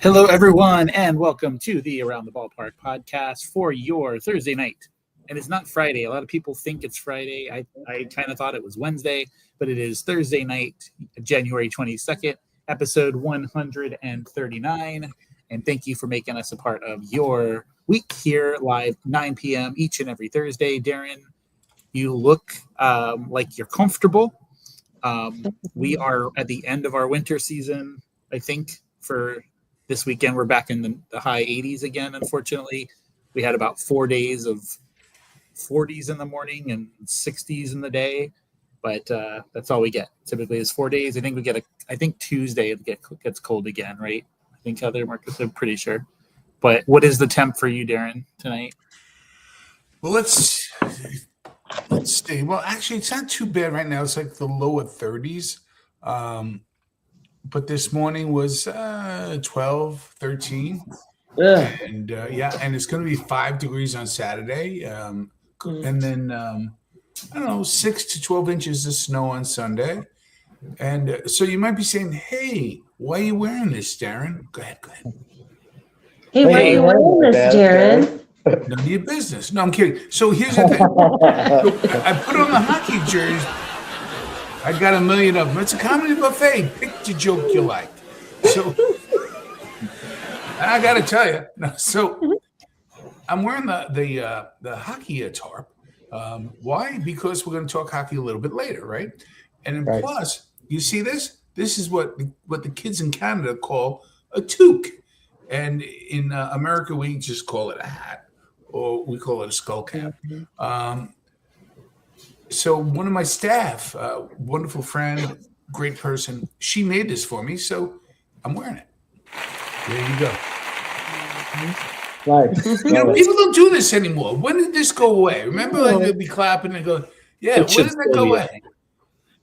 Hello, everyone, and welcome to the Around the Ballpark podcast for your Thursday night. And it's not Friday. A lot of people think it's Friday. I kind of thought it was Wednesday, but it is Thursday night, January 22nd, episode 139. And thank you for making us a part of your week here live 9 p.m. each and every Thursday. Darren, you look like you're comfortable. We are at the end of our winter season, I think, for this weekend. We're back in the high 80s again. Unfortunately, we had about 4 days of 40s in the morning and 60s in the day, but that's all we get. Typically, is 4 days. I think we get I think Tuesday it gets cold again, right? I think Heather, Marcus, I'm pretty sure. But what is the temp for you, Darren, tonight? Well, let's see. Well, actually, it's not too bad right now. It's like the lower 30s. But this morning was 12, 13. Yeah. And and it's going to be 5 degrees on Saturday. And then, I don't know, 6 to 12 inches of snow on Sunday. And so you might be saying, hey, why are you wearing this, Darren? Go ahead. Hey, why are you wearing this, Darren? None of your business. No, I'm kidding. So here's the thing. So I put on the hockey jersey. I got a million of them. It's a comedy buffet. Pick the joke you like. So I got to tell you. So I'm wearing the hockey tarp. Why? Because we're going to talk hockey a little bit later, right? And then plus, you see this? This is what the kids in Canada call a toque. And in America, we just call it a hat, or we call it a skull cap. So one of my staff, wonderful friend, great person, she made this for me, so I'm wearing it. There you go. Nice. People don't do this anymore. When did this go away? Remember, like they'd be clapping and go, "Yeah, when did that go away?"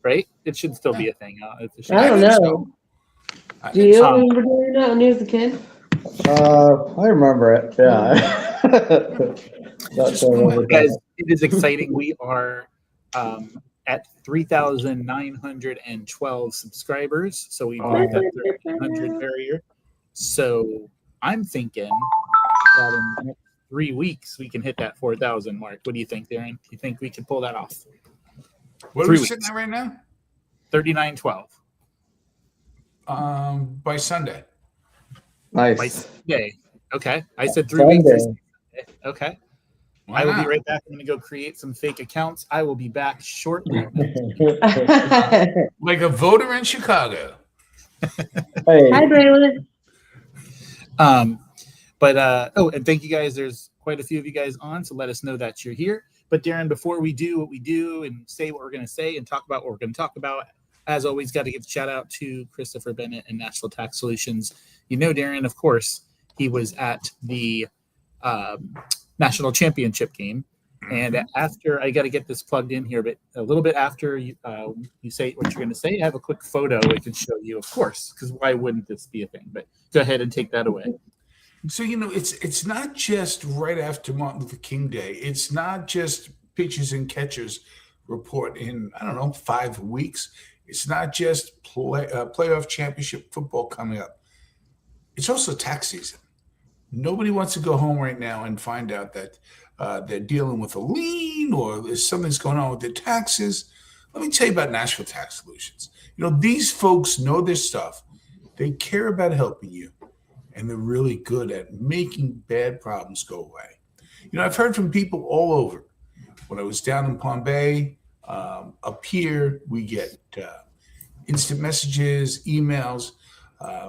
Right? It should still be a thing. I don't know. Do you remember doing that when you was a kid? I remember it. Yeah. Guys, it is exciting. We are at 3,912 subscribers, so we broke that 1,300 barrier. So I'm thinking that in the next 3 weeks we can hit that 4,000 mark. What do you think, Darren? Do you think we can pull that off? What are we sitting at right now? 3,912. By Sunday. Nice. By Sunday. Okay. I said 3 weeks. Okay. I will be right back. I'm going to go create some fake accounts. I will be back shortly. Like a voter in Chicago. Hey. Hi, Braylon. And thank you guys. There's quite a few of you guys on, so let us know that you're here. But Darren, before we do what we do and say what we're going to say and talk about what we're going to talk about, as always, got to give a shout out to Christopher Bennett and National Tax Solutions. You know, Darren, of course, he was at the national championship game. And after, I got to get this plugged in here, but a little bit after you say what you're going to say, I have a quick photo I can show you, of course, because why wouldn't this be a thing? But go ahead and take that away. So, it's not just right after Martin Luther King Day. It's not just pitchers and catchers report in, 5 weeks. It's not just playoff championship football coming up. It's also tax season. Nobody wants to go home right now and find out that they're dealing with a lien or there's something's going on with their taxes. Let me tell you about National Tax Solutions. These folks know their stuff. They care about helping you, and they're really good at making bad problems go away. I've heard from people all over. When I was down in Palm Bay, up here, we get instant messages, emails.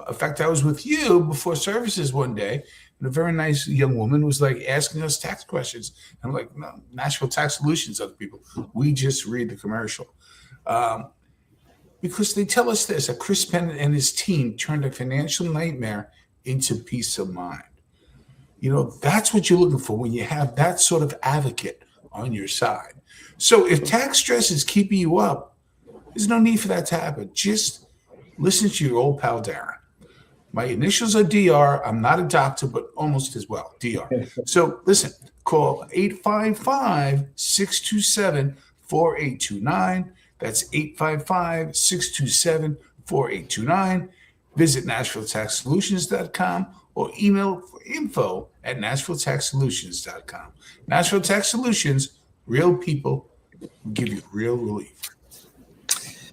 In fact, I was with you before services one day, and a very nice young woman was like asking us tax questions. I'm like, no, Nashville Tax Solutions, other people. We just read the commercial. Because they tell us this, that Chris Bennett and his team turned a financial nightmare into peace of mind. That's what you're looking for when you have that sort of advocate on your side. So if tax stress is keeping you up, there's no need for that to happen. Just listen to your old pal, Darren. My initials are DR. I'm not a doctor, but almost as well, DR. So listen, call 855-627-4829. That's 855-627-4829. Visit NashvilleTaxSolutions.com or email for info@NashvilleTaxSolutions.com. Nashville Tax Solutions, real people who give you real relief.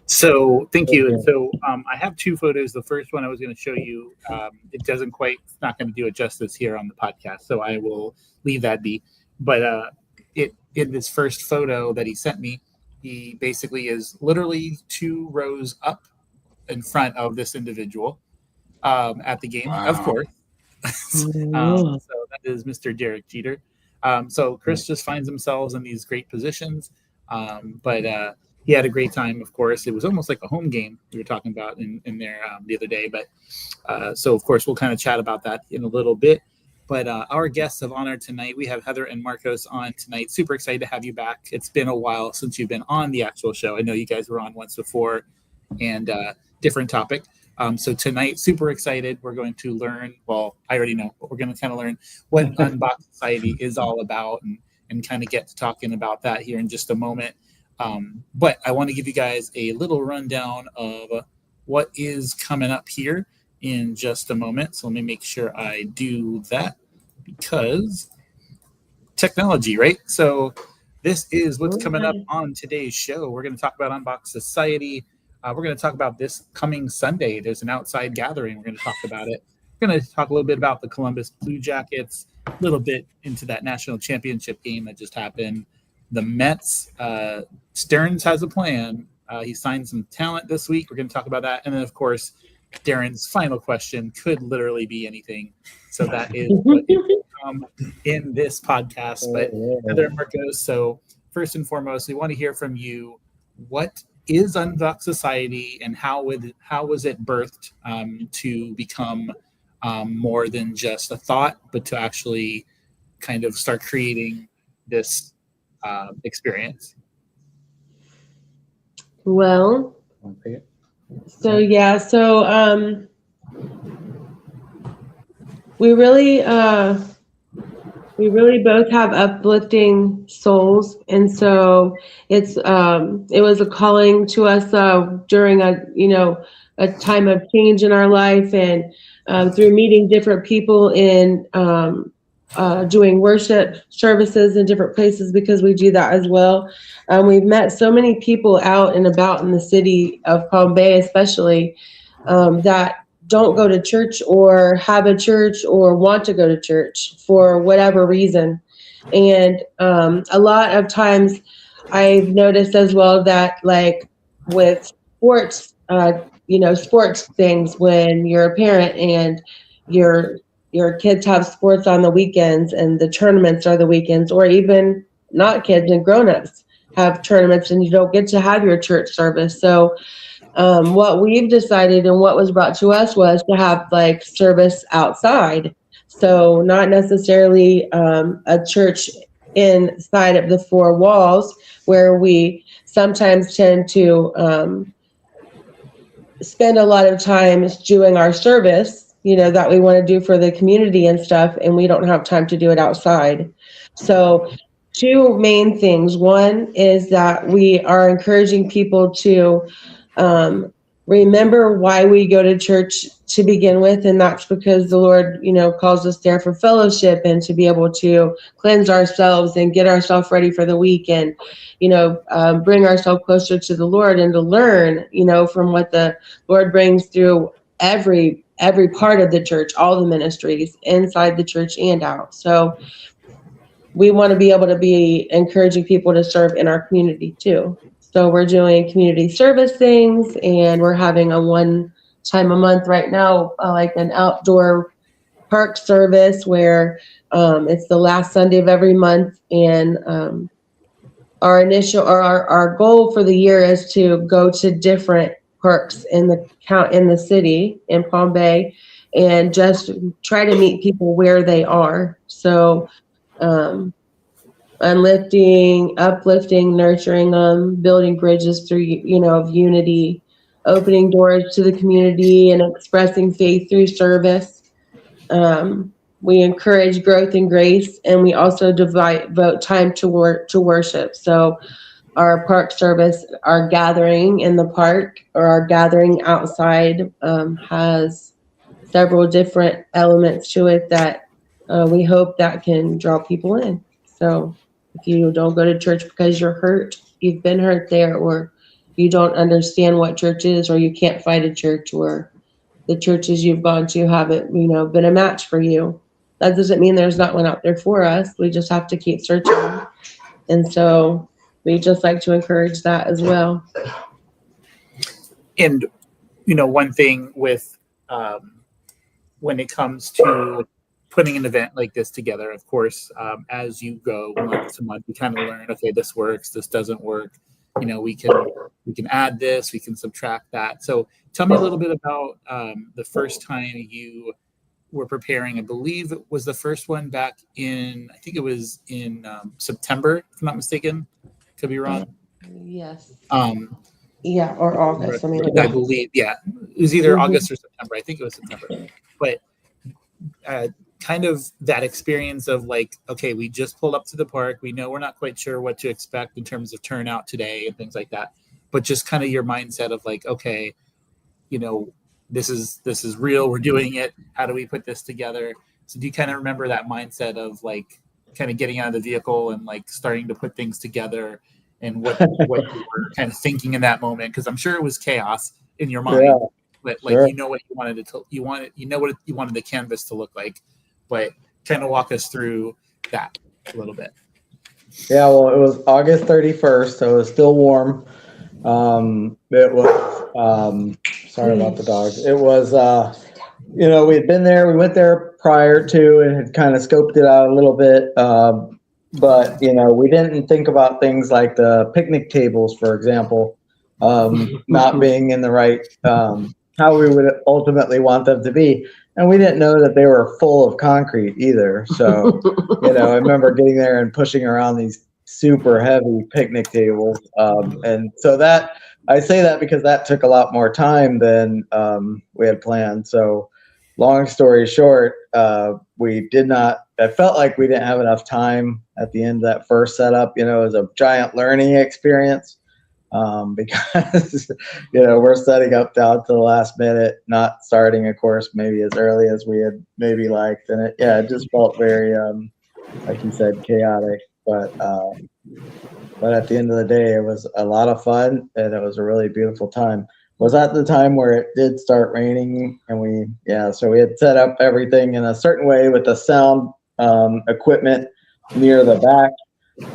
So thank you. And so I have two photos. The first one I was going to show you, it doesn't quite, it's not going to do it justice here on the podcast, so I will leave that be. But in this first photo that he sent me, he basically is literally 2 rows up in front of this individual at the game, of course. So that is Mr. Derek Jeter. So Chris just finds himself in these great positions, but he had a great time, of course. It was almost like a home game we were talking about in there the other day. But so, of course, we'll kind of chat about that in a little bit. But our guests of honor tonight, we have Heather and Marcos on tonight. Super excited to have you back. It's been a while since you've been on the actual show. I know you guys were on once before, and different topic. So tonight, super excited. We're going to learn, well, I already know, but we're going to kind of learn what Unboxed Society is all about and kind of get to talking about that here in just a moment. But I want to give you guys a little rundown of what is coming up here in just a moment. So let me make sure I do that, because technology, right? So this is what's coming up on today's show. We're going to talk about Unboxed Society. We're going to talk about this coming Sunday. There's an outside gathering. We're going to talk about it. We're going to talk a little bit about the Columbus Blue Jackets, a little bit into that national championship game that just happened. The Mets, Stearns has a plan. He signed some talent this week. We're going to talk about that. And then, of course, Darren's final question could literally be anything. So that is what is in this podcast. But Heather and Marcos, so first and foremost, we want to hear from you. What is Unboxed Society, and how was it birthed to become more than just a thought, but to actually kind of start creating this experience? Well, so we really both have uplifting souls, and so it was a calling to us during a time of change in our life, and through meeting different people in doing worship services in different places, because we do that as well. We've met so many people out and about in the city of Palm Bay, especially that don't go to church or have a church or want to go to church for whatever reason. And a lot of times I've noticed as well that, like with sports, sports things, when you're a parent and your kids have sports on the weekends and the tournaments are the weekends, or even not kids and grown-ups have tournaments and you don't get to have your church service. So what we've decided and what was brought to us was to have like service outside. So not necessarily a church inside of the 4 walls, where we sometimes tend to spend a lot of time doing our service, that we want to do for the community and stuff, and we don't have time to do it outside. So 2 main things. One is that we are encouraging people to remember why we go to church to begin with, and that's because the Lord, calls us there for fellowship and to be able to cleanse ourselves and get ourselves ready for the week, and bring ourselves closer to the Lord, and to learn, from what the Lord brings through every part of the church, all the ministries inside the church and out. So we want to be able to be encouraging people to serve in our community too. So we're doing community service things, and we're having a 1 time a month right now, like an outdoor park service where it's the last Sunday of every month. And our goal for the year is to go to different parks in the city in Palm Bay, and just try to meet people where they are. So uplifting, nurturing them, building bridges through, of unity, opening doors to the community, and expressing faith through service. We encourage growth and grace, and we also devote time to worship. So our park service, our gathering in the park or our gathering outside has several different elements to it that we hope that can draw people in. So if you don't go to church because you're hurt, you've been hurt there, or you don't understand what church is, or you can't find a church, or the churches you've gone to haven't, been a match for you. That doesn't mean there's not one out there for us. We just have to keep searching. And so we just like to encourage that as well. And, one thing with when it comes to putting an event like this together, of course, as you go month to month, you kind of learn, okay, this works, this doesn't work. We can add this, we can subtract that. So tell me a little bit about the first time you were preparing. I believe it was the first one back in, I think it was in September, if I'm not mistaken. Could be wrong. Yes. Yeah, or August. I believe, yeah. It was either August or September. I think it was September. But kind of that experience of like, okay, we just pulled up to the park. We know we're not quite sure what to expect in terms of turnout today and things like that. But just kind of your mindset of like, okay, this is real. We're doing it. How do we put this together? So do you kind of remember that mindset of like kind of getting out of the vehicle and like starting to put things together, and what you were kind of thinking in that moment? Because I'm sure it was chaos in your mind, but like, sure. what you wanted what you wanted the canvas to look like, but kind of walk us through that a little bit. Yeah, well, it was August 31st, so it was still warm. It was, sorry about the dogs. It was, we had been there. We went there prior to and had kind of scoped it out a little bit. But, we didn't think about things like the picnic tables, for example, not being in the right, how we would ultimately want them to be. And we didn't know that they were full of concrete either. So, I remember getting there and pushing around these super heavy picnic tables. And so I say that because that took a lot more time than we had planned. So long story short, I felt like we didn't have enough time at the end of that first setup. It was a giant learning experience. Because we're setting up down to the last minute, not starting a course maybe as early as we had maybe liked, and it just felt very like you said, chaotic, but at the end of the day it was a lot of fun and it was a really beautiful time. Was that the time where it did start raining and so we had set up everything in a certain way with the sound equipment near the back.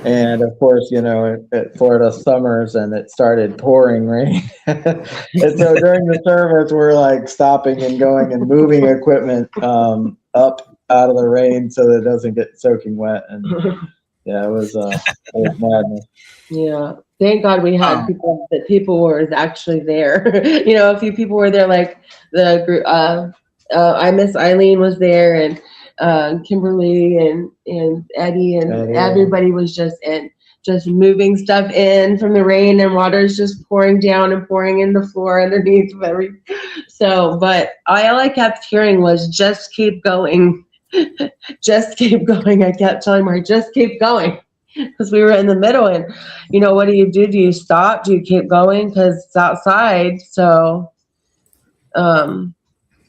And of course, at Florida summers, and it started pouring rain. And so during the service, we're like stopping and going and moving equipment up out of the rain so that it doesn't get soaking wet. And it was madness. Yeah. Thank God we had people were actually there. A few people were there, like the group. I Miss Eileen was there, and Kimberly and Eddie and everybody was just moving stuff in from the rain, and water is just pouring down and pouring in the floor underneath of everything. So, but all I kept hearing was just keep going. Just keep going. I kept telling her, just keep going, because we were in the middle. And what do? Do you stop? Do you keep going? Because it's outside. So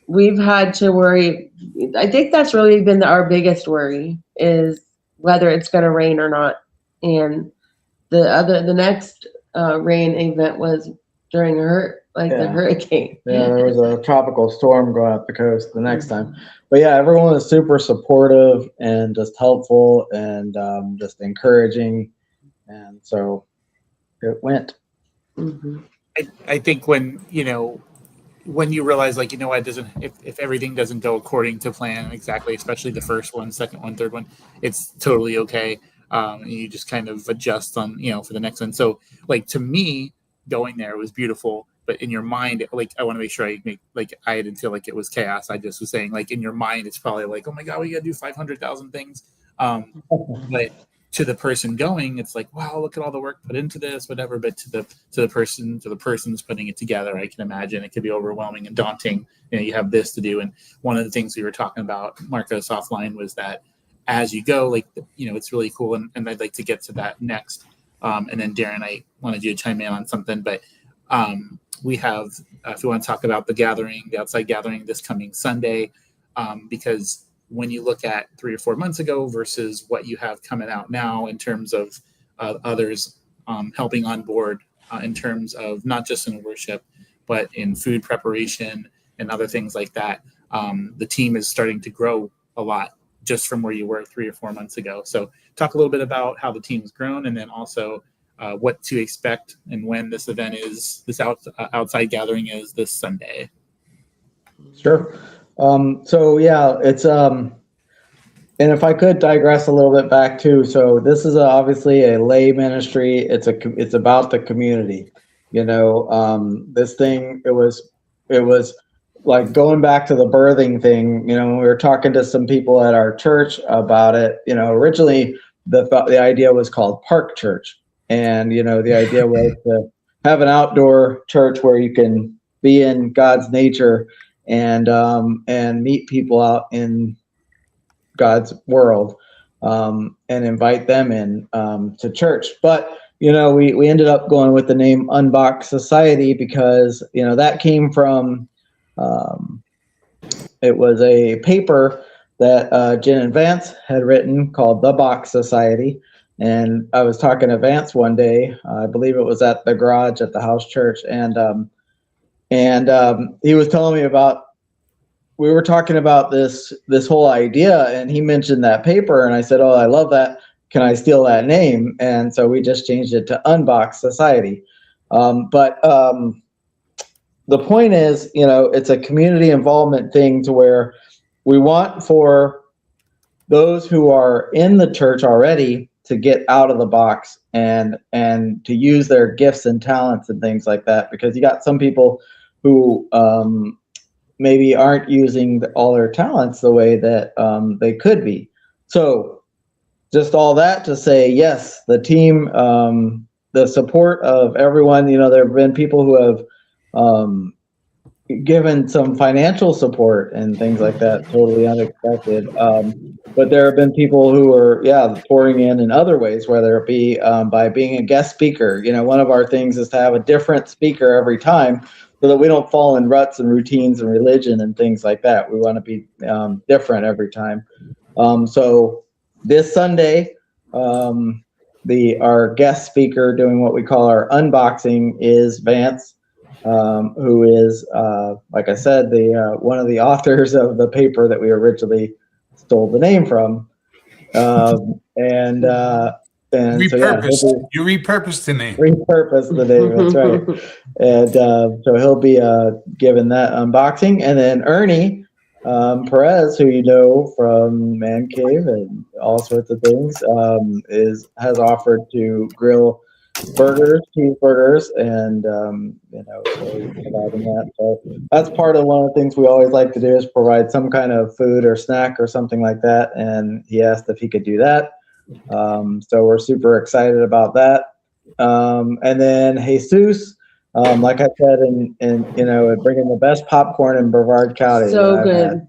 we've had to worry. I think that's really been our biggest worry, is whether it's going to rain or not. And the next rain event was during the hurricane. Yeah, there was a tropical storm going up the coast the next time. But yeah, everyone was super supportive and just helpful and just encouraging. And so it went. Mm-hmm. I think when you realize, like, what doesn't, if everything doesn't go according to plan exactly, especially the first one, second one, third one, it's totally okay. And you just kind of adjust on, for the next one. So like, to me, going there was beautiful, but in your mind, like, I want to make sure I didn't feel like it was chaos. I just was saying, like, in your mind, it's probably like, oh my God, we got to do 500,000 things. But to the person going, it's like, wow, look at all the work put into this, whatever. But to the person who's putting it together, I can imagine it could be overwhelming and daunting. You have this to do. And one of the things we were talking about, Marcos, offline, was that as you go, like, it's really cool. And I'd like to get to that next. And then Darren, I wanted you to chime in on something, but we have, if you want to talk about the outside gathering this coming Sunday, because when you look at 3 or 4 months ago versus what you have coming out now in terms of others helping on board in terms of not just in worship, but in food preparation and other things like that, the team is starting to grow a lot just from where you were 3 or 4 months ago. So talk a little bit about how the team's grown, and then also what to expect and when this event is, this outside gathering is this Sunday. Sure. So yeah, it's and if I could digress a little bit back too. So this is obviously a lay ministry. It's about the community. This thing, it was like going back to the birthing thing. When we were talking to some people at our church about it, originally the idea was called Park Church, and the idea was to have an outdoor church where you can be in God's nature and meet people out in God's world, and invite them in to church. But we ended up going with the name Unboxed Society because that came from it was a paper that Jen and Vance had written called The Box Society. And I was talking to Vance one day, I believe it was at the garage at the house church, and he was telling me we were talking about this whole idea, and he mentioned that paper, and I said, "Oh, I love that. Can I steal that name?" And so we just changed it to Unboxed Society. But the point is, it's a community involvement thing to where we want for those who are in the church already to get out of the box and to use their gifts and talents and things like that, because you got some people who maybe aren't using all their talents the way that they could be. So just all that to say, yes, the team, the support of everyone, there have been people who have given some financial support and things like that, totally unexpected. But there have been people who are, pouring in other ways, whether it be by being a guest speaker. One of our things is to have a different speaker every time so that we don't fall in ruts and routines and religion and things like that. We want to be different every time. So this Sunday, our guest speaker doing what we call our unboxing is Vance, who is, like I said, the one of the authors of the paper that we originally stole the name from, and repurposed. So You repurposed the name. Repurposed the name. That's right. And so he'll be given that unboxing, and then Ernie Perez, who from Man Cave and all sorts of things, has offered to grill cheeseburgers, and so providing that. So that's part of one of the things we always like to do, is provide some kind of food or snack or something like that. And he asked if he could do that. So we're super excited about that. And then Jesus, like I said, and bringing the best popcorn in Brevard County. So good.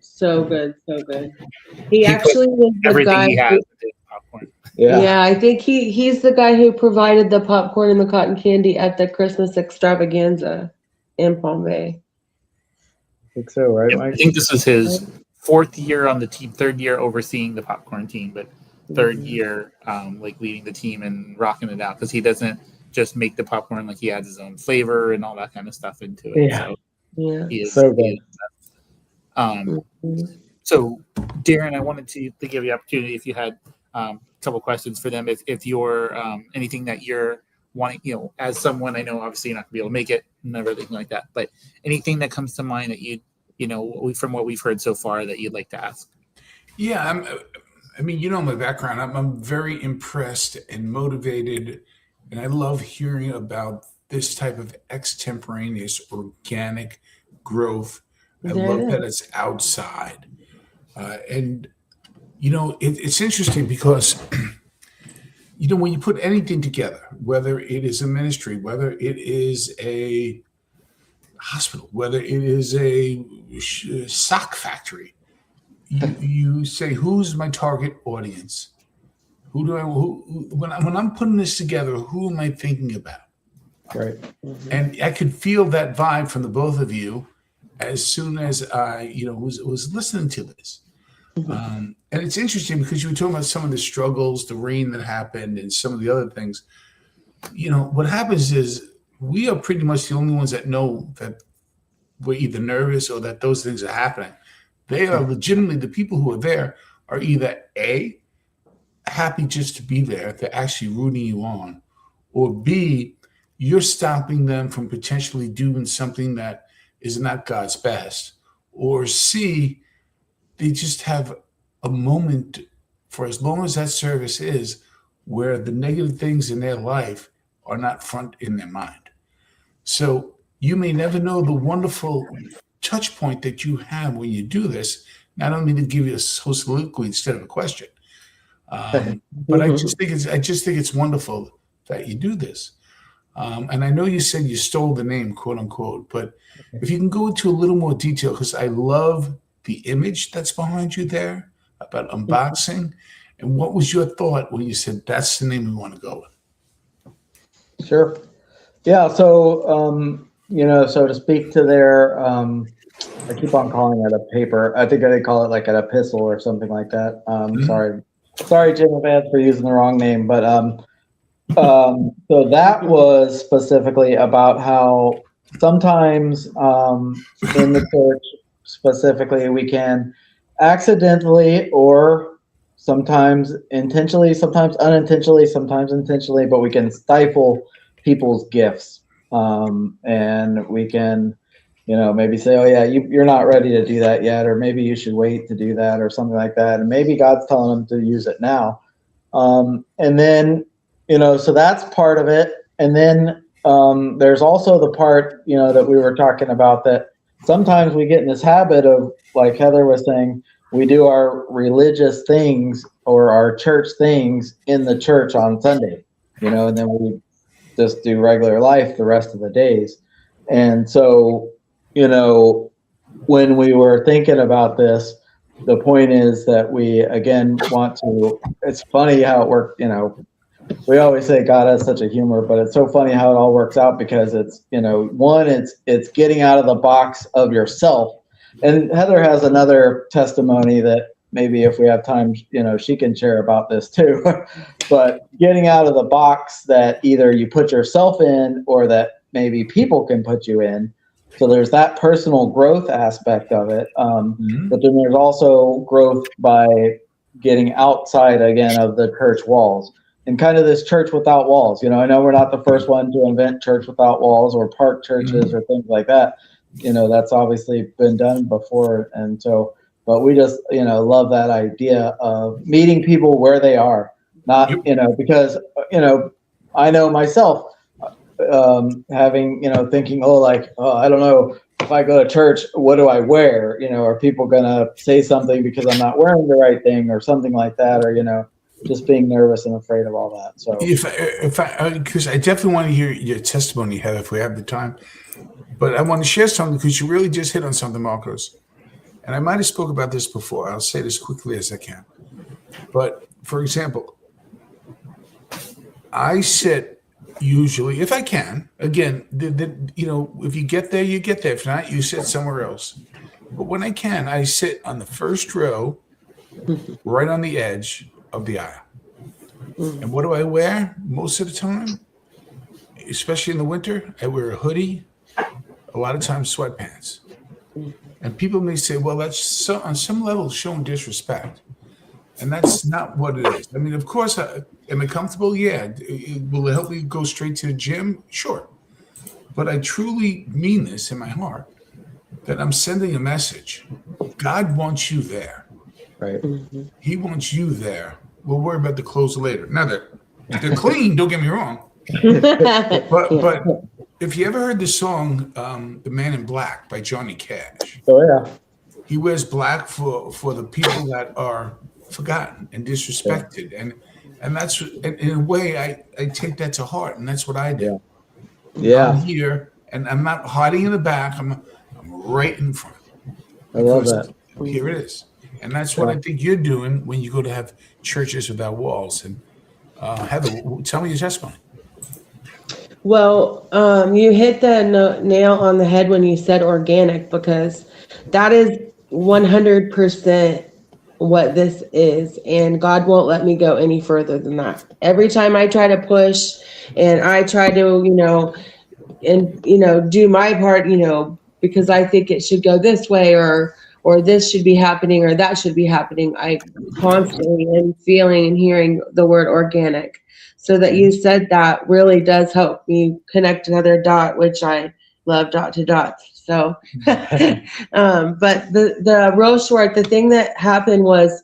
He actually was the guy. He has popcorn. Yeah, I think he's the guy who provided the popcorn and the cotton candy at the Christmas extravaganza in Palm Bay. I think so, right, Mike? I think this was his 4th year on the team, 3rd year overseeing the popcorn team, but 3rd year leading the team and rocking it out, because he doesn't just make the popcorn, he adds his own flavor and all that kind of stuff into it. Yeah. So he is so good. So Darren, I wanted to give you the opportunity, if you had a couple questions for them, if you're anything that you're wanting, as someone, I know obviously you're not gonna be able to make it and everything like that, but anything that comes to mind that from what we've heard so far that you'd like to ask. Yeah, my background. I'm very impressed and motivated, and I love hearing about this type of extemporaneous organic growth. I love that it's outside. And it's interesting because, when you put anything together, whether it is a ministry, whether it is a hospital, whether it is a sock factory, you say, who's my target audience? When I'm putting this together, who am I thinking about? Right. And I could feel that vibe from the both of you as soon as I, was listening to this. And it's interesting because you were talking about some of the struggles, the rain that happened, and some of the other things. What happens is we are pretty much the only ones that know that we're either nervous or that those things are happening. They are legitimately, the people who are there are either A, happy just to be there, they're actually rooting you on, or B, you're stopping them from potentially doing something that is not God's best, or C, they just have a moment for as long as that service is where the negative things in their life are not front in their mind. So you may never know the wonderful touch point that you have when you do this, not only to give you a soliloquy instead of a question, but I just think it's wonderful that you do this. And I know you said you stole the name, quote unquote, but if you can go into a little more detail, because I love the image that's behind you there about unboxing. And what was your thought when you said that's the name we want to go with? Sure. Yeah. So, so to speak to their, I keep on calling it a paper. I think they call it like an epistle or something like that. Sorry, Jim Evans, for using the wrong name, but so that was specifically about how sometimes in the church, specifically, we can accidentally or sometimes intentionally, sometimes unintentionally, sometimes intentionally, but we can stifle people's gifts, and we can, maybe say, oh yeah, you're not ready to do that yet, or maybe you should wait to do that, or something like that, and maybe God's telling them to use it now, and then so that's part of it. And then there's also the part, that we were talking about, that sometimes we get in this habit of, like Heather was saying, we do our religious things or our church things in the church on Sunday, and then we just do regular life the rest of the days. And so, when we were thinking about this, the point is that we, again, it's funny how it worked, we always say God has such a humor, but it's so funny how it all works out, because it's, one, it's getting out of the box of yourself. And Heather has another testimony that maybe if we have time, she can share about this too. But getting out of the box that either you put yourself in or that maybe people can put you in. So there's that personal growth aspect of it. But then there's also growth by getting outside again of the church walls. And kind of this church without walls, I know we're not the first one to invent church without walls or park churches or things like that. That's obviously been done before. And so, but we just, love that idea of meeting people where they are, not, because, I know myself having, thinking, I don't know, if I go to church, what do I wear? Are people going to say something because I'm not wearing the right thing or something like that? Or, just being nervous and afraid of all that. So, because I definitely want to hear your testimony, Heather, if we have the time. But I want to share something, because you really just hit on something, Marcos. And I might have spoke about this before. I'll say this quickly as I can. But for example, I sit usually, if I can, again, if you get there, you get there. If not, you sit somewhere else. But when I can, I sit on the first row, right on the edge of the aisle. And what do I wear most of the time? Especially in the winter, I wear a hoodie, a lot of times sweatpants. And people may say, well, that's on some level showing disrespect. And that's not what it is. I mean, of course, am I comfortable? Yeah. Will it help me go straight to the gym? Sure. But I truly mean this in my heart, that I'm sending a message. God wants you there. Right. He wants you there. We'll worry about the clothes later. Now, they're clean, don't get me wrong. But if you ever heard the song The Man in Black by Johnny Cash. Oh, yeah. He wears black for the people that are forgotten and disrespected. Yeah. And that's, in a way, I take that to heart, and that's what I do. Yeah. I'm here, and I'm not hiding in the back. I'm right in front. I love that. Here it is. And that's what I think you're doing when you go to have churches without walls. And Heather, tell me your testimony. Well, you hit the nail on the head when you said organic, because that is 100% what this is. And God won't let me go any further than that. Every time I try to push and I try to, do my part, because I think it should go this way, or this should be happening, or that should be happening, I constantly am feeling and hearing the word organic. So that you said that really does help me connect another dot, which I love dot to dots. So, but the real short, the thing that happened was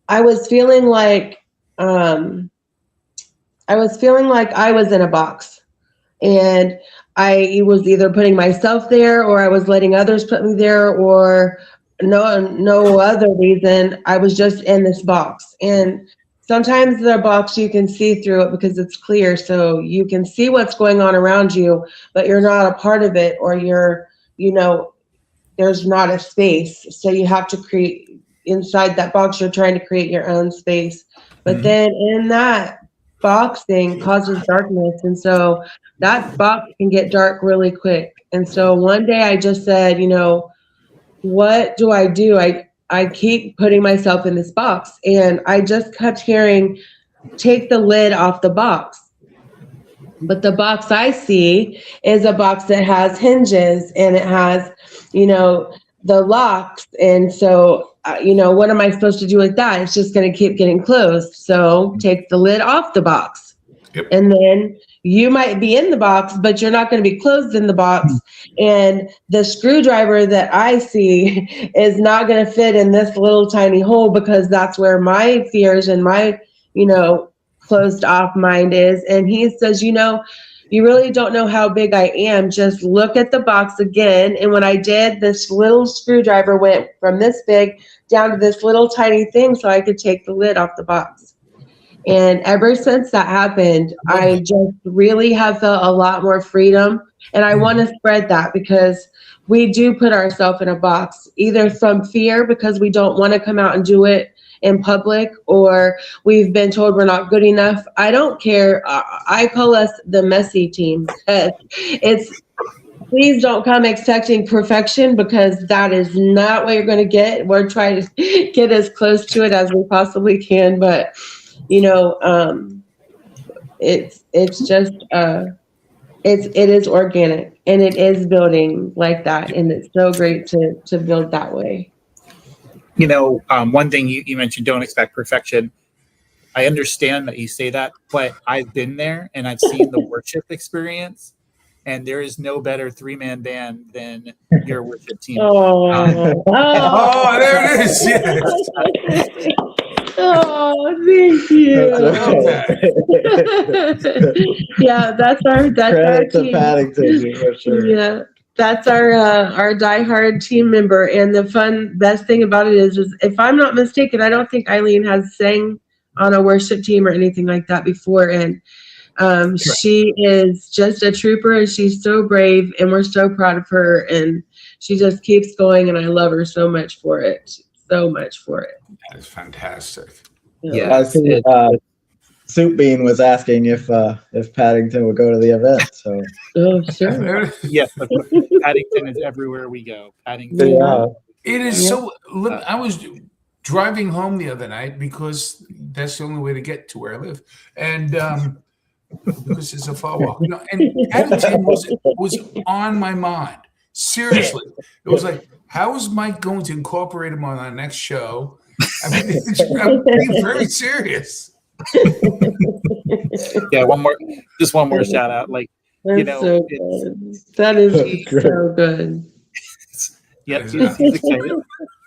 I was feeling like I was in a box, and I was either putting myself there, or I was letting others put me there, or no other reason. I was just in this box. And sometimes the box, you can see through it because it's clear, so you can see what's going on around you, but you're not a part of it, or there's not a space. So you have to create inside that box. You're trying to create your own space, but then in that boxing causes darkness, and so that box can get dark really quick. And so one day I just said, what do? I keep putting myself in this box, and I just kept hearing, take the lid off the box. But the box I see is a box that has hinges, and it has, the locks. And so, what am I supposed to do with that? It's just going to keep getting closed. So take the lid off the box. Yep. And then you might be in the box, but you're not going to be closed in the box. And the screwdriver that I see is not going to fit in this little tiny hole, because that's where my fears and my, closed off mind is. And he says, you really don't know how big I am. Just look at the box again. And when I did, this little screwdriver went from this big down to this little tiny thing, so I could take the lid off the box. And ever since that happened, I just really have felt a lot more freedom. And I want to spread that, because we do put ourselves in a box, either from fear because we don't want to come out and do it in public, or we've been told we're not good enough. I don't care. I call us the messy team. Please don't come expecting perfection, because that is not what you're going to get. We're trying to get as close to it as we possibly can, but it's just it is organic, and it is building like that, and it's so great to build that way. One thing you mentioned, don't expect perfection. I understand that you say that, but I've been there and I've seen the worship experience, and there is no better 3-man band than your worship team. Oh, there it is. Yes. Oh, thank you. Yeah, that's our team. Paddington, for sure. Yeah, that's our diehard team member. And the best thing about it is if I'm not mistaken, I don't think Eileen has sang on a worship team or anything like that before. And she is just a trooper, and she's so brave, and we're so proud of her. And she just keeps going, and I love her so much for it. So much for it. That's fantastic. Yeah, I see. Soup Bean was asking if Paddington would go to the event. So. Oh, sure. Yes, Paddington is everywhere we go. Paddington. Yeah. It is so. Look, I was driving home the other night, because that's the only way to get to where I live, and because it's a far walk. And Paddington was on my mind. Seriously, it was like, how is Mike going to incorporate him on our next show? I mean, I'm being very serious. Yeah, one more shout out. Like, That's so good. That is so good. Yep, he's excited.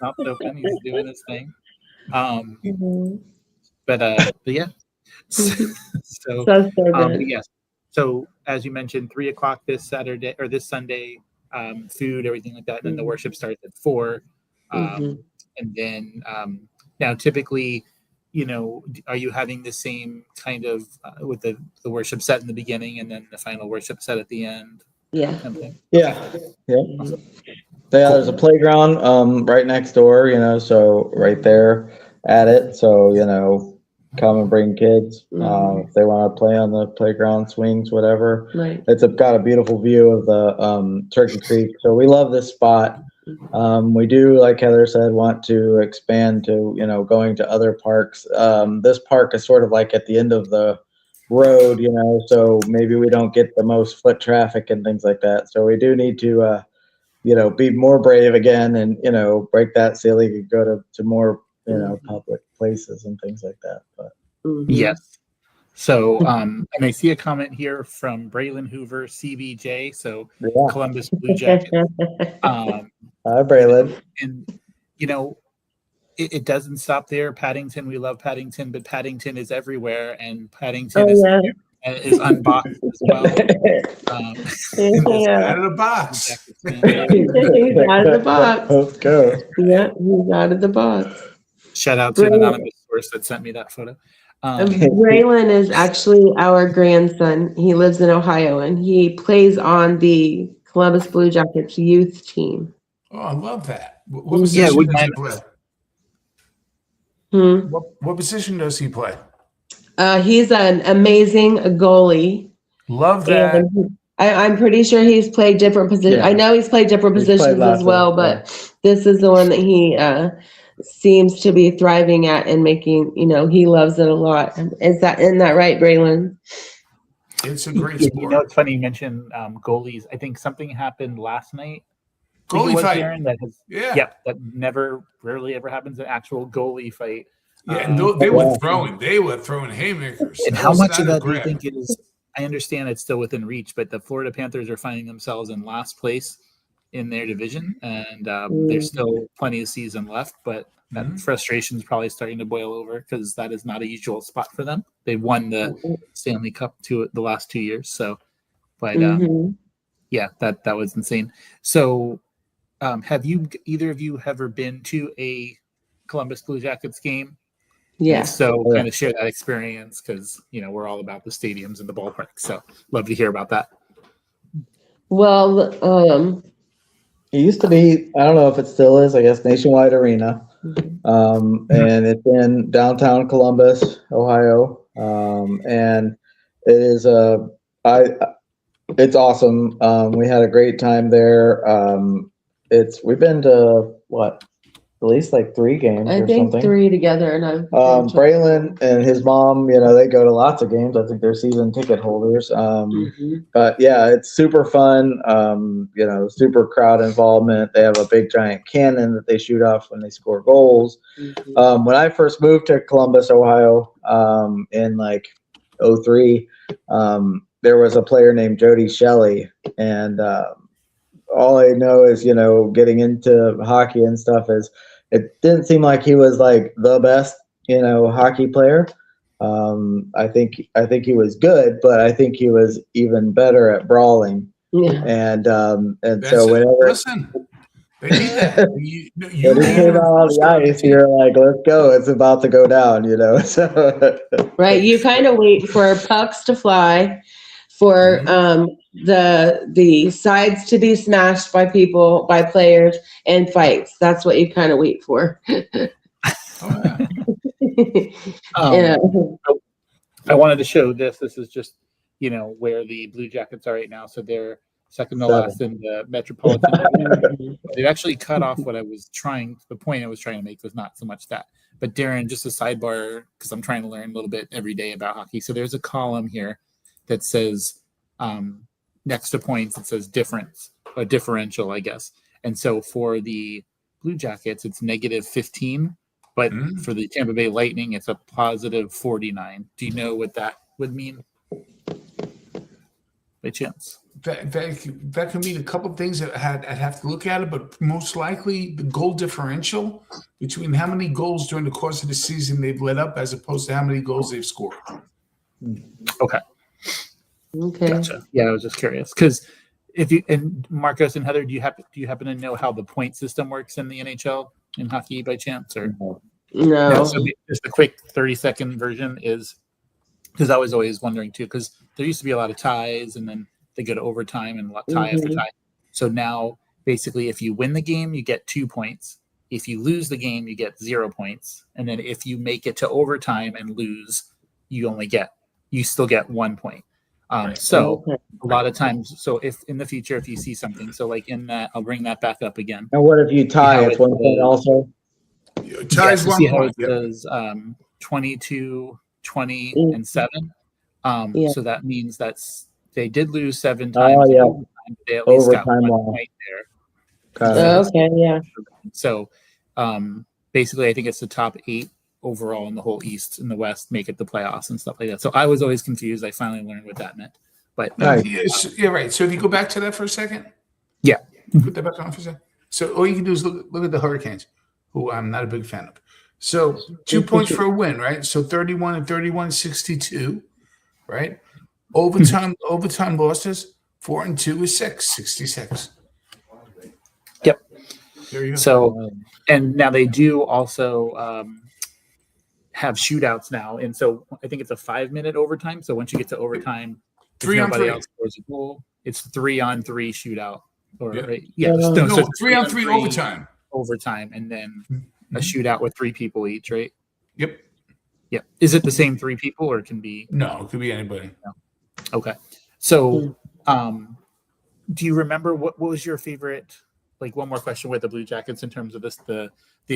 Not open. He's doing his thing. But yeah. So good. Yes. So as you mentioned, 3:00 this Saturday or this Sunday. Food, everything like that. And then the worship starts at 4. And then now typically, are you having the same kind of with the worship set in the beginning and then the final worship set at the end? Yeah. Yeah. Yeah, there's a playground right next door, so right there at it. So, come and bring kids if they want to play on the playground, swings, whatever. Right. It's got a beautiful view of the Turkey Creek. So we love this spot. We do, like Heather said, want to expand to, going to other parks. This park is sort of like at the end of the road, so maybe we don't get the most foot traffic and things like that. So we do need to, be more brave again and, break that ceiling and go to more, public places and things like that. But Yes. So, and I see a comment here from Braylon Hoover, CBJ. So yeah. Columbus Blue Jackets. Hi, Braylon. And, it doesn't stop there. Paddington, we love Paddington, but Paddington is everywhere, and Paddington is unboxed as well. Out of the box. He's out of the box. Let's go. Yeah, he's out of the box. Shout out to an anonymous source that sent me that photo. Braylon is actually our grandson. He lives in Ohio, and he plays on the Columbus Blue Jackets youth team. Oh, I love that. What position does he play? What position does he play? He's an amazing goalie. Love that. I'm pretty sure he's played different positions. Yeah. I know he's played different positions as well, but this is the one that he seems to be thriving at and making. He loves it a lot. Isn't that right, Braylon? It's a great sport. It's funny you mentioned goalies. I think something happened last night. Goalie fight. That rarely ever happens, an actual goalie fight. Yeah, and they were throwing haymakers. And how much of that do you think it is? I understand it's still within reach, but the Florida Panthers are finding themselves in last place in their division, and there's still plenty of season left, but that frustration is probably starting to boil over because that is not a usual spot for them. They won the Stanley Cup the last 2 years, so but that was insane. So have either of you ever been to a Columbus Blue Jackets game? Yeah. So kind of share that experience because we're all about the stadiums and the ballpark. So love to hear about that. Well, it used to be, I don't know if it still is, I guess, Nationwide Arena. And it's in downtown Columbus, Ohio. And it is it's awesome. We had a great time there. We've been to at least like 3 games. I think something. 3 together, and Braylon and his mom, they go to lots of games. I think they're season ticket holders. But yeah, it's super fun. Super crowd involvement. They have a big giant cannon that they shoot off when they score goals. When I first moved to Columbus, Ohio, in like 2003, there was a player named Jody Shelley, and all I know is, getting into hockey and stuff is it didn't seem like he was like the best, hockey player. I think he was good, but I think he was even better at brawling. Yeah. And so whenever they need that. You came out on the ice, you're like, let's go. It's about to go down, So right. You kind of wait for pucks to fly, for the sides to be smashed by players, and fights. That's what you kind of wait for. I wanted to show this. This is just where the Blue Jackets are right now. So they're second to last in the Metropolitan. They've actually cut off the point I was trying to make was not so much that. But Darren, just a sidebar, because I'm trying to learn a little bit every day about hockey. So there's a column here that says next to points, it says difference, a differential, I guess. And so for the Blue Jackets, it's -15, but for the Tampa Bay Lightning, it's a +49. Do you know what that would mean? By chance? That can mean a couple of things that I'd have to look at it, but most likely the goal differential between how many goals during the course of the season they've let up as opposed to how many goals they've scored. Okay. Gotcha. Yeah, I was just curious because and Marcos and Heather, do you happen to know how the point system works in the NHL in hockey by chance, or no? So just a quick 30-second version is because I was always wondering too, because there used to be a lot of ties and then they go to overtime and tie after tie. So now basically if you win the game, you get 2 points. If you lose the game, you get 0 points. And then if you make it to overtime and lose, you still get 1 point. So a lot of times, so if in the future, if you see something, so like in that, I'll bring that back up again. And what if you tie? It's 1 point also. Ties so 1 see how point. it says 22, 20, and 7. So that means they did lose 7 times. Yeah. They at least got Overtime 1 loss. point there. Okay, yeah. So basically, I think it's the top 8 overall in the whole East and the West make it the playoffs and stuff like that. So I was always confused. I finally learned what that meant. But Yeah, right. So if you go back to that for a second. Yeah. Put that back on for a second. So all you can do is look at the Hurricanes, who I'm not a big fan of. So 2 points for a win, right? So 31 and 31, 62, right? Overtime losses, 4 and 2 is 66. Yep. There you go. So, and now they do also have shootouts now, and so I think it's a 5-minute overtime. So once you get to overtime, if 3 on 3. else scores a goal, it's 3-on-3 shootout. Or Yeah. right? No, 3 on 3 overtime. Overtime, and then a shootout with 3 people each, right? Yep. Yep. Is it the same 3 people, or it can be? No, it could be anybody. No. Okay. So, do you remember what was your favorite? Like, one more question with the Blue Jackets in terms of the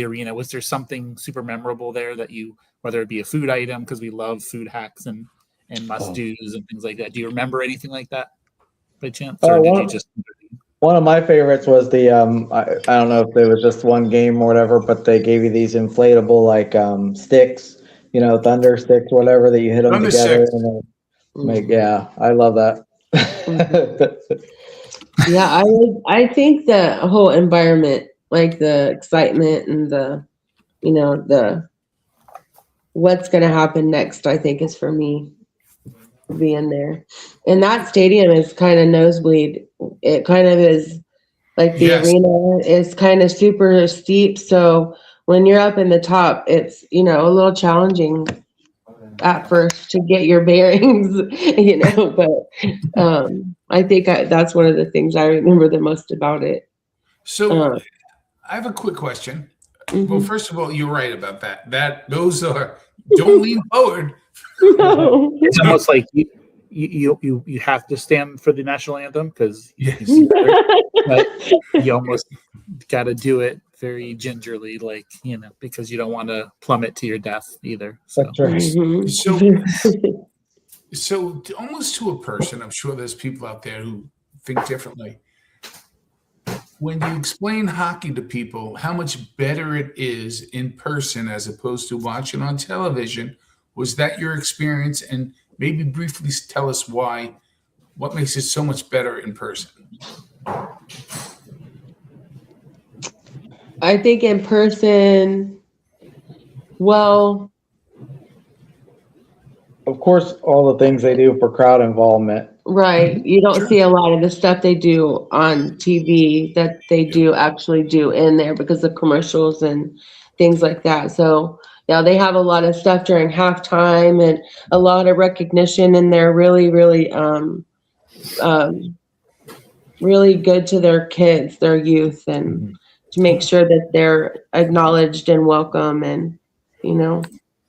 arena. Was there something super memorable there that you, whether it be a food item, because we love food hacks and must-dos and things like that. Do you remember anything like that by chance? Or did you just... One of my favorites was the I don't know if it was just one game or whatever, but they gave you these inflatable like sticks, thunder sticks, whatever, that you hit them together. And I love that. Yeah, I think the whole environment, like the excitement and the what's going to happen next, I think is for me being there. And that stadium is kind of nosebleed. It kind of is like the arena is kind of super steep. So when you're up in the top, it's, a little challenging at first to get your bearings, but I think that's one of the things I remember the most about it. So I have a quick question. Well, first of all, you're right about that. Those are, don't lean forward. No. It's almost like you have to stand for the national anthem because but you almost got to do it very gingerly, because you don't want to plummet to your death either. So. That's right. So almost to a person, I'm sure there's people out there who think differently. When you explain hockey to people, how much better it is in person as opposed to watching on television, was that your experience? And maybe briefly tell us why, what makes it so much better in person? I think in person, well, of course, all the things they do for crowd involvement. right. You don't see a lot of the stuff they do on TV that they do actually do in there because of commercials and things like that. So, they have a lot of stuff during halftime and a lot of recognition, and they're really, really, really good to their kids, their youth, and to make sure that they're acknowledged and welcome, and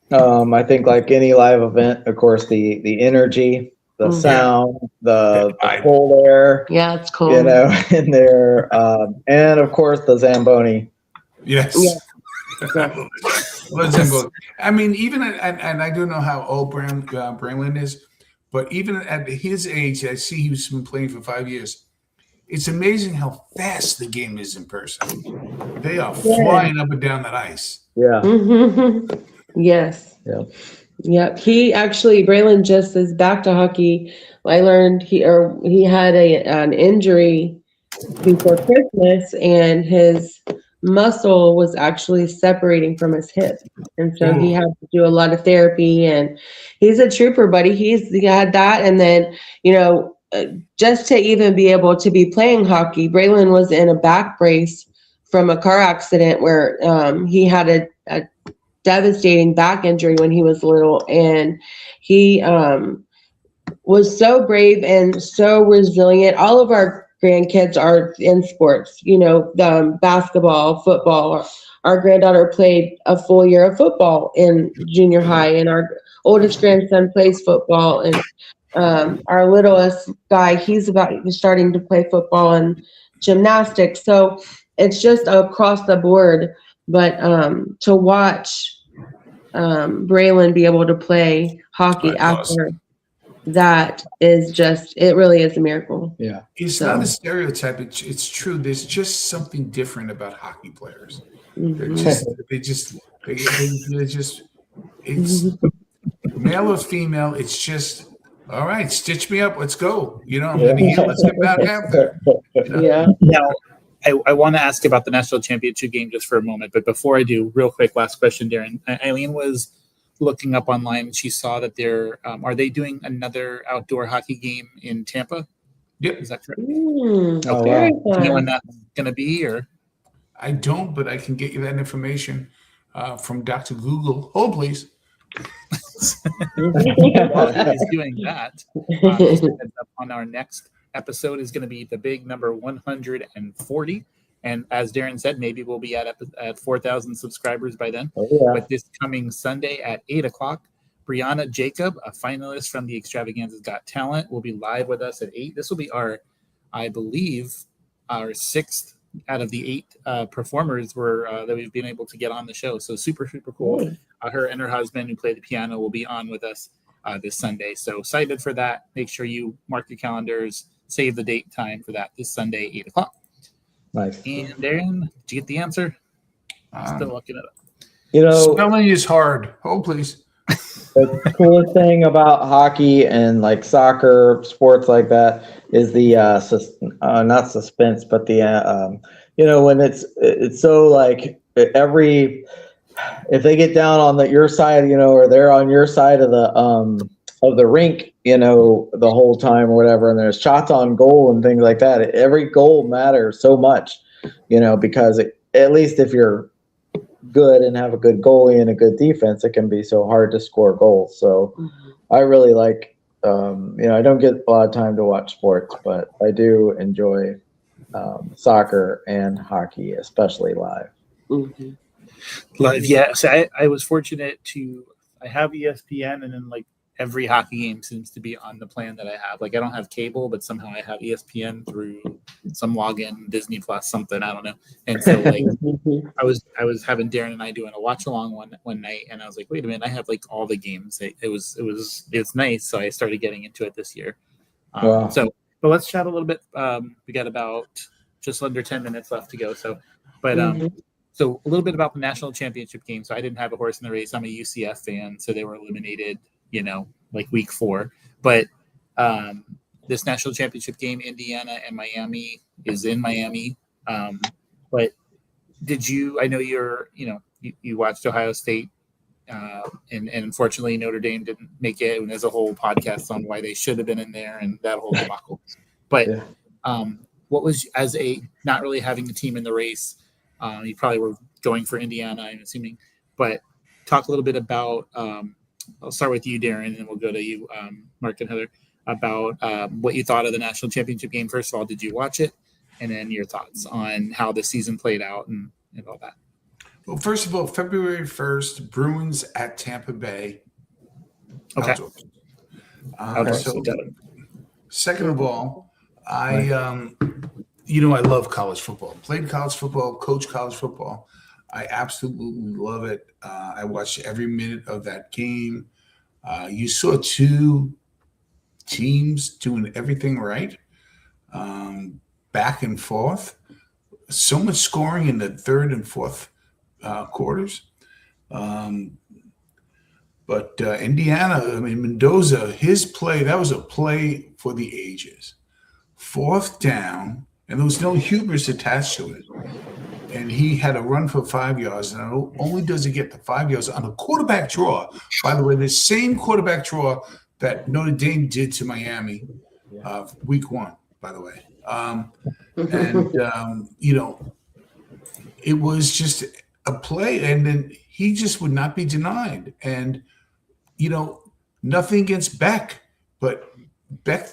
I think like any live event, of course, the energy, the sound, the cold air. Yeah, it's cold. In there, and of course the Zamboni. Yes. Yeah. I mean, even and I don't know how old Braylon is, but even at his age, I see he's been playing for 5 years. It's amazing how fast the game is in person. They are flying up and down that ice. Yeah. Yes. Yeah. Yep. He actually, Braylon just is back to hockey. I learned he had an injury before Christmas, and his muscle was actually separating from his hip, and so he had to do a lot of therapy. And he's a trooper, buddy. He had that, and then just to even be able to be playing hockey, Braylon was in a back brace from a car accident where he had a devastating back injury when he was little, and he was so brave and so resilient. All of our grandkids are in sports, basketball, football. Our granddaughter played a full year of football in junior high, and our oldest grandson plays football. And our littlest guy, he's starting to play football and gymnastics. So it's just across the board. But to watch Braylon be able to play hockey after that is it really is a miracle. Yeah. It's not a stereotype. It's true. There's just something different about hockey players. Mm-hmm. It's male or female. It's just, all right, stitch me up. Let's go. I'm going to heal. Let's get back out there. Yeah. Now, I want to ask about the national championship game just for a moment, but before I do, real quick, last question, Darren. Eileen was looking up online and she saw that are they doing another outdoor hockey game in Tampa? Yep. Is that correct? Okay. Do you know when that's going to be, or? I don't, but I can get you that information from Dr. Google. Hold, please. While he's doing that, just a heads up, on our next episode is going to be the big number 140. And as Darren said, maybe we'll be at 4,000 subscribers by then. Oh, yeah. But this coming Sunday at 8 o'clock, Brianna Jacob, a finalist from the Extravaganza's Got Talent, will be live with us at 8. This will be I believe, our 6th out of the 8 performers that we've been able to get on the show. So super, super cool. Her and her husband, who play the piano, will be on with us this Sunday. So excited for that. Make sure you mark your calendars, save the date time for that this Sunday, 8 o'clock. Nice. And Darren, did you get the answer? Still looking it up. Spelling is hard. Hold, please. The coolest thing about hockey and like soccer, sports like that, is the not suspense, but the when it's so like if they get down on your side, or they're on your side of the rink, the whole time or whatever, and there's shots on goal and things like that. Every goal matters so much, because at least if you're good and have a good goalie and a good defense, it can be so hard to score goals. So I really like, I don't get a lot of time to watch sports, but I do enjoy soccer and hockey, especially live. Mm-hmm. Live, yeah. So I was fortunate I have ESPN, and then like every hockey game seems to be on the plan that I have. Like I don't have cable, but somehow I have ESPN through some login, Disney Plus, something, I don't know. And so like I was having Darren and I doing a watch along one night, and I was like, wait a minute, I have like all the games. It's nice. So I started getting into it this year. Wow. So, but let's chat a little bit. We got about just under 10 minutes left to go. So, but so a little bit about the national championship game. So I didn't have a horse in the race. I'm a UCF fan, so they were eliminated, like week 4. But this national championship game, Indiana and Miami, is in Miami. But I know you watched Ohio State, and unfortunately Notre Dame didn't make it. And there's a whole podcast on why they should have been in there and that whole debacle. But what was, as not really having a team in the race, you probably were going for Indiana, I'm assuming, but talk a little bit about, I'll start with you, Darren, and then we'll go to you, Marc and Heather, about what you thought of the national championship game. First of all, did you watch it? And then your thoughts on how the season played out and all that. Well, first of all, February 1st, Bruins at Tampa Bay. Okay. Second of all, I love college football. Played college football, coached college football. I absolutely love it. I watched every minute of that game. You saw 2 teams doing everything right, back and forth. So much scoring in the third and fourth quarters. But Indiana, Mendoza, his play, that was a play for the ages. 4th down, and there was no hubris attached to it. And he had a run for 5 yards, and not only does he get the 5 yards on a quarterback draw, by the way, the same quarterback draw that Notre Dame did to Miami week 1, by the way. It was just a play, and then he just would not be denied. And, nothing against Beck, but Beck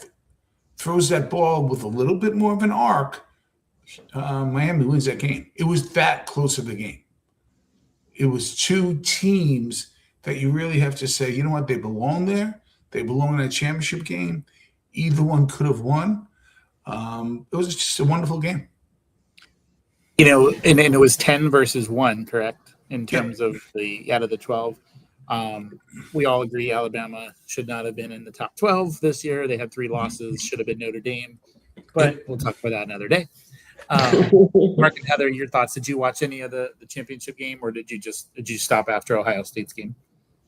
throws that ball with a little bit more of an arc, Miami wins that game. It was that close of a game. It was two teams that you really have to say, you know what, they belong there. They belong in a championship game. Either one could have won. It was just a wonderful game. You know, and it was 10 versus 1, correct? In terms of the out of the 12. We all agree Alabama should not have been in the top 12 this year. They had 3 losses, should have been Notre Dame. But we'll talk about that another day. Marc and Heather, your thoughts? Did you watch any of the championship game, or did you stop after Ohio State's game?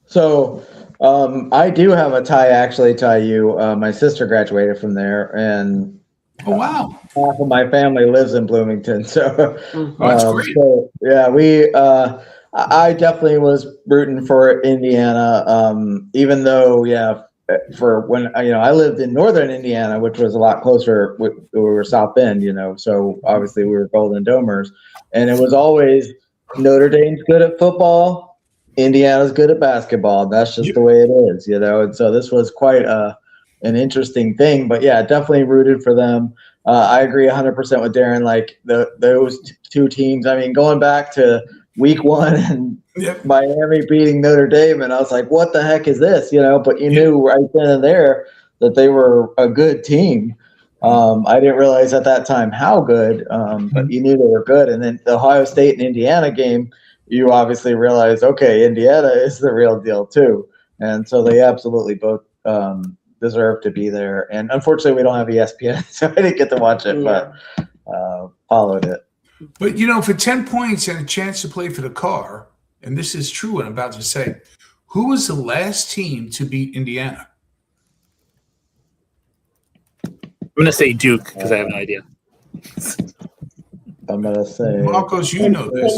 So I do have a tie, actually, you. My sister graduated from there, and oh wow, half of my family lives in Bloomington. So that's great. So, yeah, I definitely was rooting for Indiana, even though, for when I lived in northern Indiana, which was a lot closer. We were South Bend, so obviously we were Golden Domers, and it was always Notre Dame's good at football, Indiana's good at basketball. That's just the way it is, And so this was quite an interesting thing, but yeah, definitely rooted for them. I agree 100% with Darren. Like those two teams. I mean, going back to week 1 and Miami beating Notre Dame, and I was like, what the heck is this? But you knew right then and there that they were a good team. I didn't realize at that time how good, but you knew they were good. And then the Ohio State and Indiana game, you obviously realized, okay, Indiana is the real deal too. And so they absolutely both deserve to be there. And unfortunately, we don't have ESPN, so I didn't get to watch it, but followed it. But, for 10 points and a chance to play for the car, and this is true what I'm about to say, who was the last team to beat Indiana? I'm going to say Duke because I have no idea. I'm going to say... Marcos, you know this.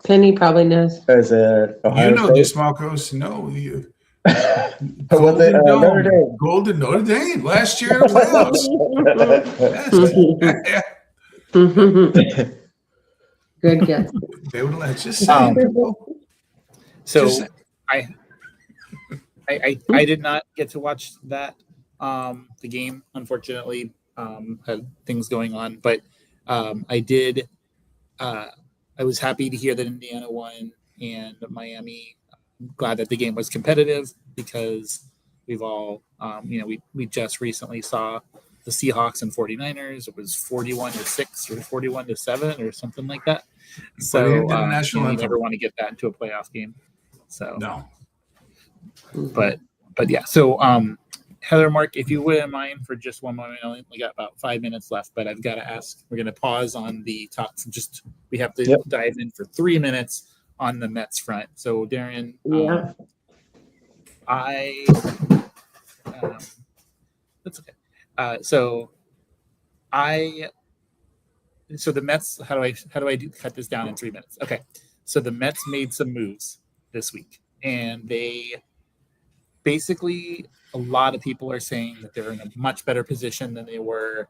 Penny probably knows. Is it Ohio You know State? this, Marcos. No, you... Notre Dame. Golden Notre Dame last year in the playoffs. Good guess. They would let just say. So I did not get to watch that the game, unfortunately. Had things going on, but I did. I was happy to hear that Indiana won and Miami. Glad that the game was competitive because we've all, we just recently saw the Seahawks and 49ers. It was 41-6 or 41-7 or something like that. So you never want to get that into a playoff game. So no. But yeah. So Heather, Marc, if you wouldn't mind for just one moment, I only got about 5 minutes left, but I've got to ask. We're going to pause on the top. We have to dive in for 3 minutes on the Mets front. So Darren, that's okay. So the Mets, how do I cut this down in 3 minutes? Okay. So the Mets made some moves this week, and they basically, a lot of people are saying that they're in a much better position than they were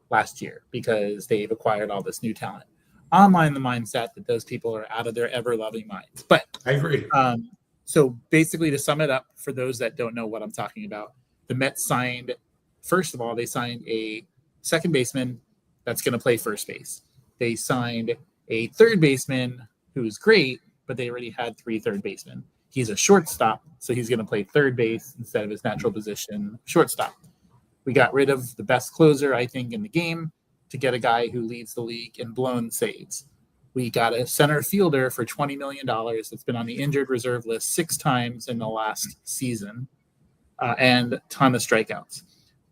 last year because they've acquired all this new talent. I'm in the mindset that those people are out of their ever-loving minds. But I agree. So basically, to sum it up, for those that don't know what I'm talking about, the Mets signed, first of all, they signed a second baseman that's going to play first base. They signed a third baseman who's great, but they already had 3 third basemen. He's a shortstop, so he's going to play third base instead of his natural position, shortstop. We got rid of the best closer, I think, in the game to get a guy who leads the league in blown saves. We got a center fielder for $20 million that's been on the injured reserve list 6 times in the last season, and a ton of strikeouts.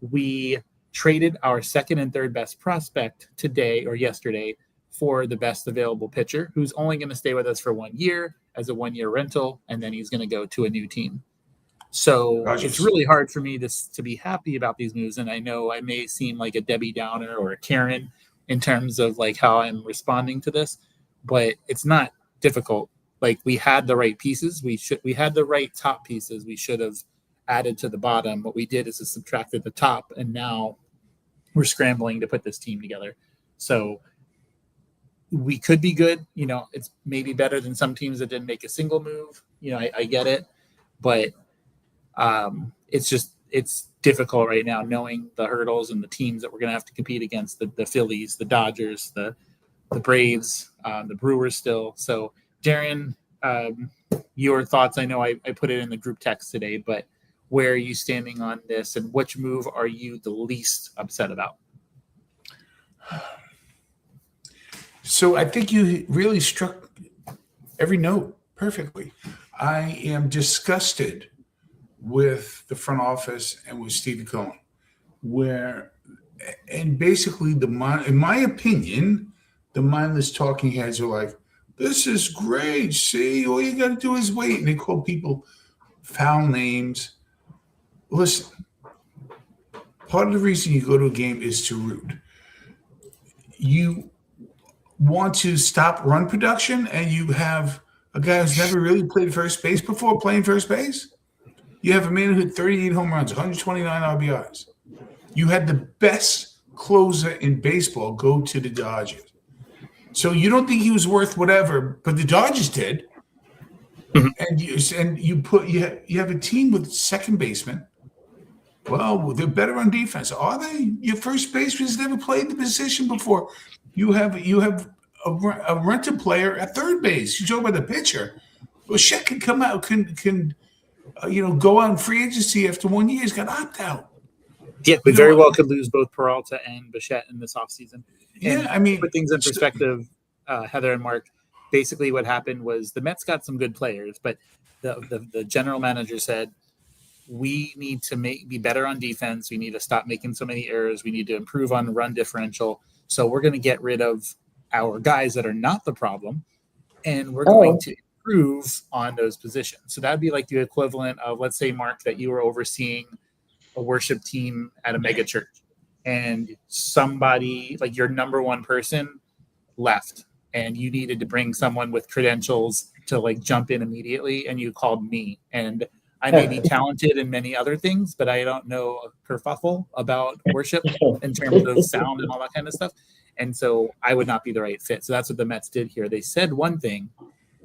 We traded our second and third best prospect today or yesterday for the best available pitcher, who's only going to stay with us for 1 year as a 1-year rental, and then he's going to go to a new team. So it's really hard for me to be happy about these moves, and I know I may seem like a Debbie Downer or a Karen in terms of like how I'm responding to this, but it's not difficult. Like, we had the right pieces. We had the right top pieces. We should have added to the bottom. What we did is subtracted the top, and now we're scrambling to put this team together. So we could be good. It's maybe better than some teams that didn't make a single move. I get it, but it's difficult right now, knowing the hurdles and the teams that we're going to have to compete against, the Phillies, the Dodgers, the Braves, the Brewers still. So, Darren, your thoughts? I know I put it in the group text today, but where are you standing on this, and which move are you the least upset about? So I think you really struck every note perfectly. I am disgusted with the front office and with Steve Cohen, and basically in my opinion, the mindless talking heads are like, this is great. See, all you got to do is wait. And they call people foul names. Listen, part of the reason you go to a game is to root. You want to stop run production, and you have a guy who's never really played first base before playing first base. You have a man who hit 38 home runs, 129 RBIs. You had the best closer in baseball go to the Dodgers. So you don't think he was worth whatever, but the Dodgers did. Mm-hmm. And you have a team with second baseman. Well, they're better on defense. Are they? Your first baseman's never played the position before. You have a rented player at third base. You talk about the pitcher. Well, Shet can come out, can go on free agency after 1 year. He's got opt out. Yeah, we very well could lose both Peralta and Bichette in this offseason. Yeah, I mean, put things in perspective, Heather and Mark. Basically, what happened was the Mets got some good players, but the general manager said, we need to be better on defense. We need to stop making so many errors. We need to improve on run differential. So we're going to get rid of our guys that are not the problem, and we're going to improve on those positions. So that'd be like the equivalent of, let's say, Mark, that you were overseeing a worship team at a mega church, and somebody like your number one person left, and you needed to bring someone with credentials to like jump in immediately, and you called me. And I may be talented in many other things, but I don't know a kerfuffle about worship in terms of sound and all that kind of stuff. And so I would not be the right fit. So that's what the Mets did here. They said one thing,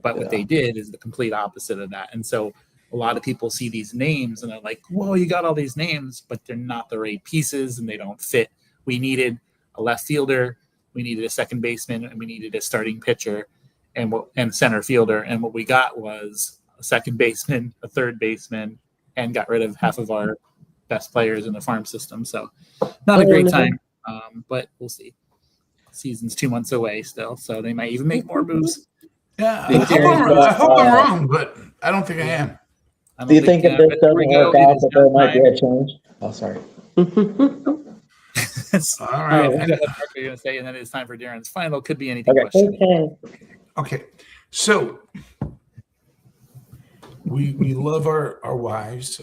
but what they did is the complete opposite of that. And so a lot of people see these names and they're like, whoa, you got all these names, but they're not the right pieces and they don't fit. We needed a left fielder, we needed a second baseman, and we needed a starting pitcher and center fielder. And what we got was a second baseman, a third baseman, and got rid of half of our best players in the farm system. So not a great time, but we'll see. Season's 2 months away still, so they might even make more moves. Yeah, I hope I'm wrong, but I don't think I am. Do you think if this doesn't work out, that there might be a change? Oh, sorry. All right. What are you going to say? And then it's time for Darren's final. Could be anything. Question. Okay. So we love our wives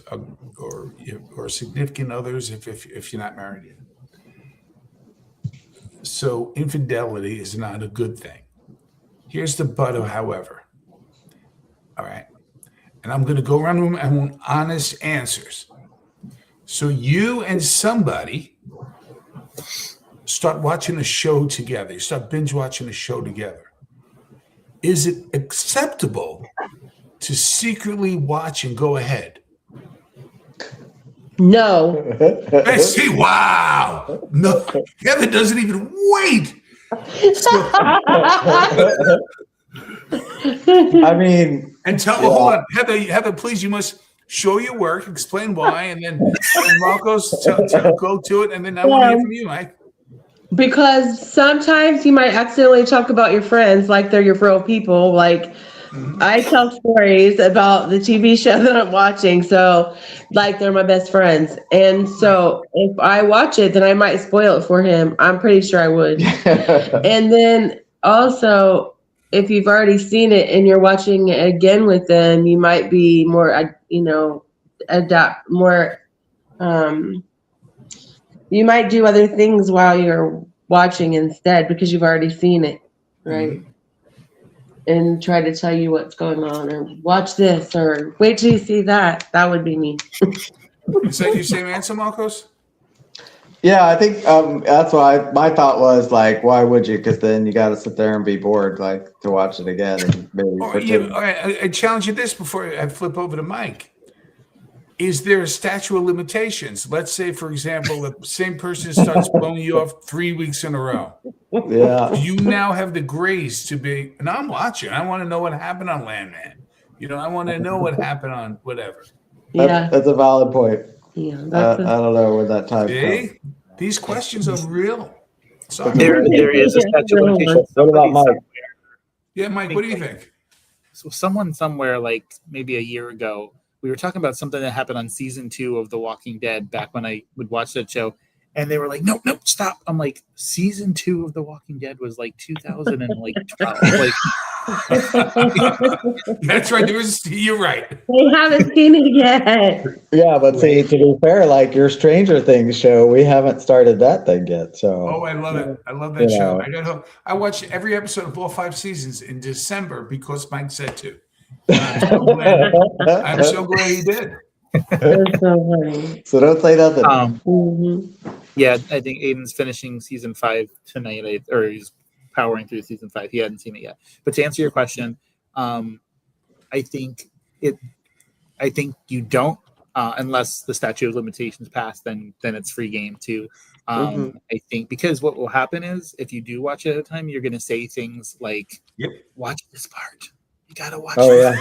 or significant others if you're not married yet. So infidelity is not a good thing. Here's the but, however. All right. And I'm going to go around the room and want honest answers. So you and somebody start watching a show together. You start binge watching a show together. Is it acceptable to secretly watch and go ahead? No. Hey, see, wow. No, Heather doesn't even wait. I mean, and hold on, Heather, please, you must show your work, explain why, and then Marcos go to it, and then I want to hear from you, Mike. Because sometimes you might accidentally talk about your friends like they're your real people. Like I tell stories about the TV show that I'm watching, so like they're my best friends. And so if I watch it, then I might spoil it for him. I'm pretty sure I would. And then also, if you've already seen it and you're watching it again with them, you might be more, adapt more. You might do other things while you're watching instead because you've already seen it, right? Mm-hmm. And try to tell you what's going on, or watch this, or wait till you see that. That would be me. Is that your same answer, Marcos? Yeah, I think that's why my thought was like, why would you? Because then you got to sit there and be bored, like to watch it again. And maybe all right, I challenge you this before I flip over to Mike. is there a statute of limitations? Let's say, for example, the same person starts blowing you off 3 weeks in a row. Yeah. You now have the grace to be, and I'm watching. I want to know what happened on Landman. I want to know what happened on whatever. Yeah. That's a valid point. Yeah. I don't know where that time comes. See? These questions are real. Sorry. There is a statute of limitations. What about Mike? Yeah, Mike, what do you think? So someone somewhere, like maybe a year ago, we were talking about something that happened on season 2 of The Walking Dead back when I would watch that show. And they were like, nope, stop. I'm like, season 2 of The Walking Dead was like 2012. Like, That's right. You're right. They haven't seen it yet. Yeah, but see, to be fair, like your Stranger Things show, we haven't started that thing yet. So. Oh, I love it. I love that show. I watched every episode of all 5 seasons in December because Mike said to. I'm so glad he did. That's so funny. So don't say nothing. Yeah, I think Aiden's finishing season 5 tonight, or he's powering through season 5. He hadn't seen it yet. But to answer your question, I think you don't, unless the statute of limitations pass, then it's free game too. I think because what will happen is if you do watch it at a time, you're going to say things like, watch this part. You got to watch it. Yeah.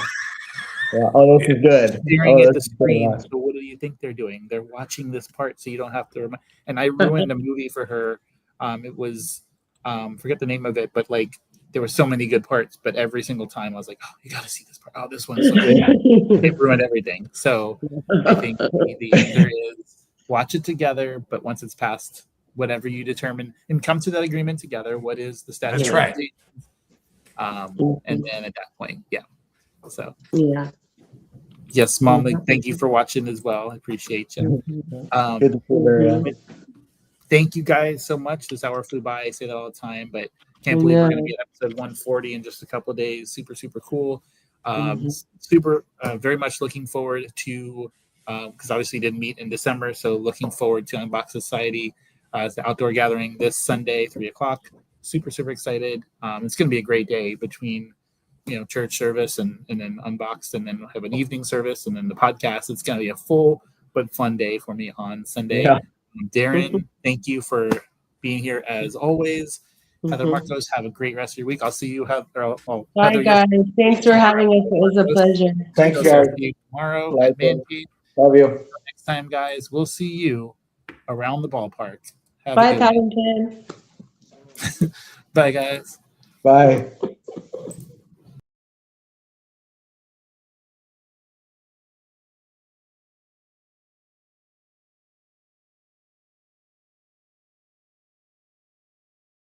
Yeah. Oh, this is good. Staring at the screen. So what do you think they're doing? They're watching this part, so you don't have to remind. And I ruined a movie for her. It was forget the name of it, but like there were so many good parts. But every single time I was like, "Oh, you got to see this part. Oh, this one's so good." It ruined everything. So I think the answer is watch it together. But once it's past whatever you determine, and come to that agreement together. What is the statute? That's right. And then at that point, So yeah. Yes, Mom. Thank you for watching as well. I appreciate you. Good to see you. Thank you guys so much. This hour flew by. I say that all the time, but can't believe we're going to be at episode 140 in just a couple of days. Super, super cool. Very much looking forward to, because obviously didn't meet in December, so looking forward to Unboxed Society as the outdoor gathering this Sunday, 3:00. Super, super excited. It's going to be a great day between church service and then Unboxed, and then we'll have an evening service and then the podcast. It's going to be a full but fun day for me on Sunday. Yeah. Darren, thank you for being here as always. Heather, Marcos, have a great rest of your week. I'll see you. Bye, guys. Thanks for having us. It was a pleasure. Thanks, guys. See you tomorrow at Mandy. Love you. Next time, guys, we'll see you around the ballpark. Bye, Paddington. Bye, guys. Bye.